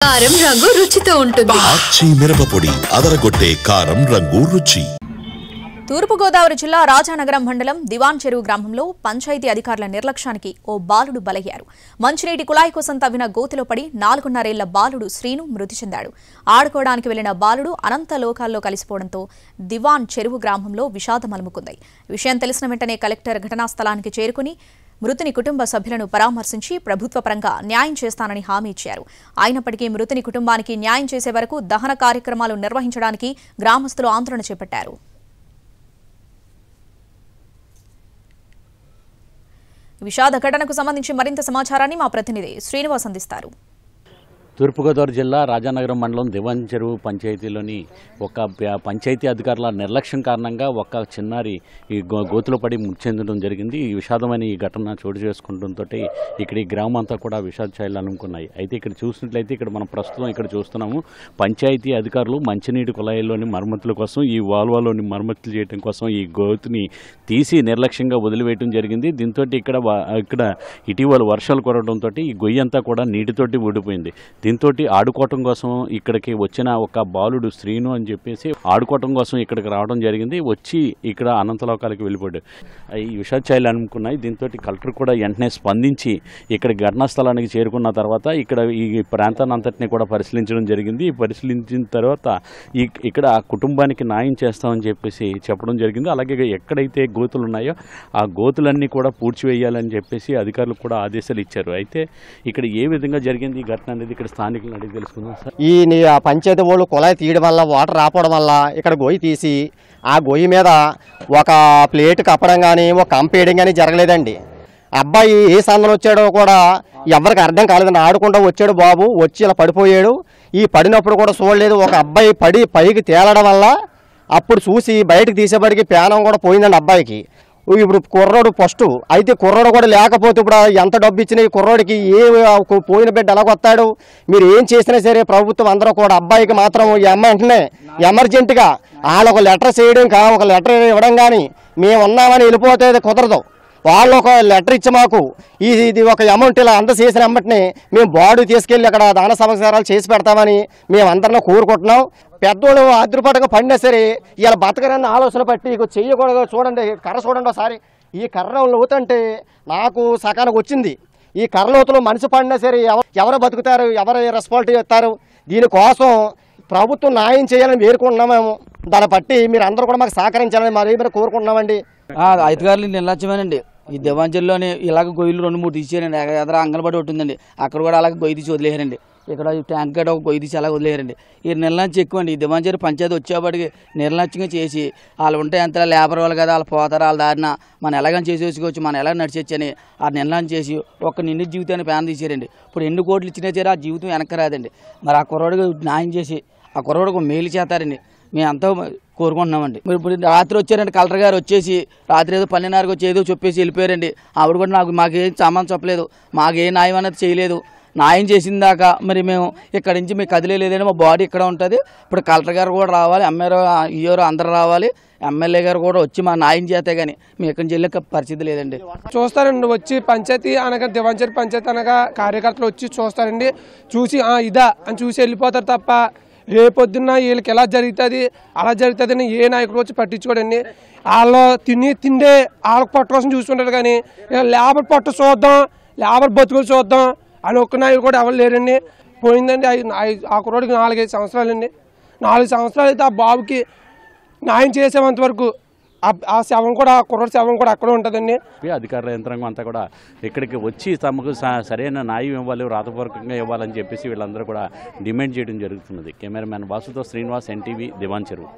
కారం రంగు రుచితో ఉంటుంది. ఆచి మిరపపొడి అదరగొట్టే కారం రంగు రుచి. తూర్పుగోదావరి జిల్లా రాజానగరం మండలం దివాన్ చెరువు గ్రామంలో పంచాయతీ అధికారుల నిర్లక్ష్యానికి ఓ బాలుడు బలయ్యారు. మంచినీటి కుళాయి కోసం తవ్విన గోతిలో పడి 4.5 ఏళ్ల బాలుడు శ్రీను మృతి చెందాడు. ఆడుకోవడానికి వెళ్లిన బాలుడు అనంత లోకాల్లో కలిసిపోవడంతో దివాన్ చెరువు గ్రామంలో విషాదం అలుముకుంది. విషయం తెలిసిన వెంటనే కలెక్టర్ ఘటనా స్థలానికి చేరుకుని మృతుని కుటుంబ సభ్యులను పరామర్శించి ప్రభుత్వ పరంగా న్యాయం చేస్తానని హామీ ఇచ్చారు. అయినప్పటికీ మృతుని కుటుంబానికి న్యాయం చేసే వరకు దహన కార్యక్రమాలు నిర్వహించడానికి గ్రామస్తులు ఆందోళన చేపట్టారు. విషాద ఘటనకు సంబంధించి మరింత సమాచారాన్ని మా ప్రతినిధి శ్రీనివాస్ అందిస్తారు. తూర్పుగోదావరి జిల్లా రాజానగరం మండలం దివాన్ చెరువు పంచాయతీలోని ఒక పంచాయతీ అధికారుల నిర్లక్ష్యం కారణంగా ఒక చిన్నారి ఈ గోతులో పడి మృతి చెందడం జరిగింది. ఈ విషాదమైన ఈ ఘటన చోటు చేసుకుంటంతో ఇక్కడ ఈ గ్రామం అంతా కూడా విషాద ఛాయలు అనుకున్నాయి. అయితే ఇక్కడ చూసినట్లయితే ఇక్కడ మనం ప్రస్తుతం ఇక్కడ చూస్తున్నాము పంచాయతీ అధికారులు మంచినీటి కుళాయిల్లోని మరమ్మతుల కోసం ఈ వాల్వాలోని మరమ్మతులు చేయడం కోసం ఈ గోతుని తీసి నిర్లక్ష్యంగా వదిలివేయడం జరిగింది. దీంతో ఇక్కడ ఇటీవల వర్షాలు కురవడంతో ఈ గొయ్యి అంతా కూడా నీటితోటి ఊడిపోయింది. దీంతో ఆడుకోవటం కోసం ఇక్కడికి వచ్చిన ఒక బాలుడు శ్రీను అని చెప్పేసి ఆడుకోవటం కోసం ఇక్కడికి రావడం జరిగింది. వచ్చి ఇక్కడ అనంతలోకాలకు వెళ్ళిపోయాడు. ఈ విషాద ఛాయలు అనుకున్నాయి. దీంతో కలెక్టర్ కూడా వెంటనే స్పందించి ఇక్కడ ఘటనా స్థలానికి చేరుకున్న తర్వాత ఇక్కడ ఈ ప్రాంతాన్ని అంతటినీ కూడా పరిశీలించడం జరిగింది. పరిశీలించిన తర్వాత ఇక్కడ కుటుంబానికి న్యాయం చేస్తామని చెప్పేసి చెప్పడం జరిగింది. అలాగే ఎక్కడైతే గోతులు ఉన్నాయో ఆ గోతులన్నీ కూడా పూడ్చివేయాలని చెప్పేసి అధికారులకు కూడా ఆదేశాలు ఇచ్చారు. అయితే ఇక్కడ ఏ విధంగా జరిగింది ఈ ఘటన అనేది ఇక్కడ స్థానికులను అడిగి తెలుసుకుందాం సార్. ఈ పంచాయతీ వాళ్ళు కుళాయి తీయడం వల్ల వాటర్ రాపడం వల్ల ఇక్కడ గొయ్యి తీసి ఆ గొయ్యి మీద ఒక ప్లేట్ కప్పడం కానీ ఒక కంపేయడం కానీ జరగలేదండి. అబ్బాయి ఏ సందలు వచ్చాడో కూడా ఎవరికి అర్థం కాలేదండి. ఆడుకుంటూ వచ్చాడు బాబు, వచ్చి ఇలా పడిపోయాడు. ఈ పడినప్పుడు కూడా చూడలేదు. ఒక అబ్బాయి పడి పైకి తేలడం వల్ల అప్పుడు చూసి బయటకు తీసేపటికి ప్రాణం కూడా పోయిందండి అబ్బాయికి. ఇప్పుడు కుర్రోడు ఫస్ట్ అయితే కుర్రోడు కూడా లేకపోతే ఇప్పుడు ఎంత డబ్బు ఇచ్చినా ఈ కుర్రోడికి ఏ పోయిన బిడ్డ ఎలాగొస్తాడు? మీరు ఏం చేసినా సరే ప్రభుత్వం అందరూ కూడా అబ్బాయికి మాత్రం వెంటనే ఎమర్జెంట్గా వాళ్ళొక లెటర్ చేయడం ఒక లెటర్ ఇవ్వడం కానీ మేము ఉన్నామని వెళ్ళిపోతే కుదరదు. వాళ్ళు ఒక లెటర్ ఇచ్చి మాకు ఇది ఒక అమౌంట్ ఇలా చేసిన అమ్మటిని మేము బాడీ తీసుకెళ్ళి అక్కడ దాన సంస్కారాలు చేసి పెడతామని మేము అందరినీ కోరుకుంటున్నాం. పెద్దోళ్ళు ఆద్రపాటుగా పడినా సరే ఇలా బతకరన్న ఆలోచన పట్టి చెయ్యకూడదు. చూడండి కర్ర చూడండి ఒకసారి. ఈ కర్ర లోతంటే నాకు సకానికి వచ్చింది. ఈ కర్ర లోతులో మనిషి పడినా సరే ఎవరు బతుకుతారు, ఎవరు రెస్పాన్సిబిలిటీ ఇస్తారు? దీనికోసం ప్రభుత్వం న్యాయం చేయాలని వేరుకుంటున్నాం మేము. దాన్ని బట్టి మీరు అందరూ కూడా మాకు సహకరించాలని మరి కోరుకుంటున్నామండి. అధికారులు నిర్లక్ష్యమేనండి. ఈ దివాంజల్లోనే ఇలాగ గొయ్యిలు 2-3 తీసేయండి. ఎదురు అంగన్వాడి ఒకటి ఉందండి, అక్కడ కూడా అలాగే గొయ్యి తీసి వదిలేయారండి. ఇక్కడ ట్యాంక్ గడ్డ ఒక గొయ్యి తీసి అలా వదిలేయారండి. ఈ నిర్లక్ష్యం ఎక్కువ అండి. ఈ దివాంజలి పంచాయతీ వచ్చేప్పటికి నిర్లక్ష్యంగా చేసి వాళ్ళు ఉంటే ఎంత లేబర్ వాళ్ళు కదా వాళ్ళు పోతారు, వాళ్ళ దారిన మనం ఎలాగని చేసేసుకోవచ్చు, మనం ఎలా నడిచొచ్చు అని ఆ నిర్ణయం చేసి ఒక నిండి జీవితాన్ని ప్యాన్ తీసారండి. ఇప్పుడు ఎన్ని కోట్లు ఇచ్చినా సరే ఆ జీవితం వెనక్కి రాదండి. మరి ఆ కుర్రోడికి న్యాయం చేసి ఆ కుర్రోడికి మేలు చేస్తారండి మేమంతా కోరుకుంటున్నామండి. మరి ఇప్పుడు రాత్రి వచ్చారండి కలెక్టర్ గారు, వచ్చేసి రాత్రి ఏదో 12:30కి వచ్చి ఏదో చెప్పేసి వెళ్ళిపోయారండి. ఆవిడ కూడా మాకేం సంబంధం చెప్పలేదు, మాకేం న్యాయం అనేది చేయలేదు. న్యాయం చేసిన దాకా మరి మేము ఇక్కడి నుంచి మీకు కదిలేదండి. మా బాడీ ఇక్కడ ఉంటుంది. ఇప్పుడు కలెక్టర్ గారు కూడా రావాలి, ఎంఆర్ఓ ఈఓ అందరూ రావాలి, ఎమ్మెల్యే గారు కూడా వచ్చి మా న్యాయం చేస్తే కానీ మేము ఇక్కడి నుంచి వెళ్ళే పరిస్థితి లేదండి. చూస్తారండి వచ్చి పంచాయతీ అనగా దివాంజలి పంచాయతీ అనగా కార్యకర్తలు వచ్చి చూస్తారండి. చూసి ఇదా అని చూసి వెళ్ళిపోతారు తప్ప రేపొద్దున్న వీళ్ళకి ఎలా జరుగుతుంది అలా జరుగుతుంది అని ఏ నాయకుడు వచ్చి పట్టించుకోడండి. వాళ్ళు తిండే వాళ్ళకి పట్టు కోసం చూసుకుంటారు కానీ లేబర్ పట్టు చూద్దాం, లేబర్ బతుకులు చూద్దాం అని ఒక్క నాయకుడు కూడా ఎవరు లేరండి. పోయిందండి ఆ కుర్రోడికి 4-5 సంవత్సరాలండి. 4 సంవత్సరాలు అయితే ఆ బాబుకి న్యాయం చేసేంత వరకు ఆ శవం కూడా ఆ కుర్రోడి శవం కూడా అక్కడ ఉంటుందండి. అధికార యంత్రాంగం అంతా కూడా ఇక్కడికి వచ్చి తమకు సరైన న్యాయం ఇవ్వాలి, రాతపూర్వకంగా ఇవ్వాలని చెప్పేసి వీళ్ళందరూ కూడా డిమాండ్ చేయడం జరుగుతున్నది. కెమెరామ్యాన్ వాసుతో శ్రీనివాస్, NTV, దివాన్ చెరువు.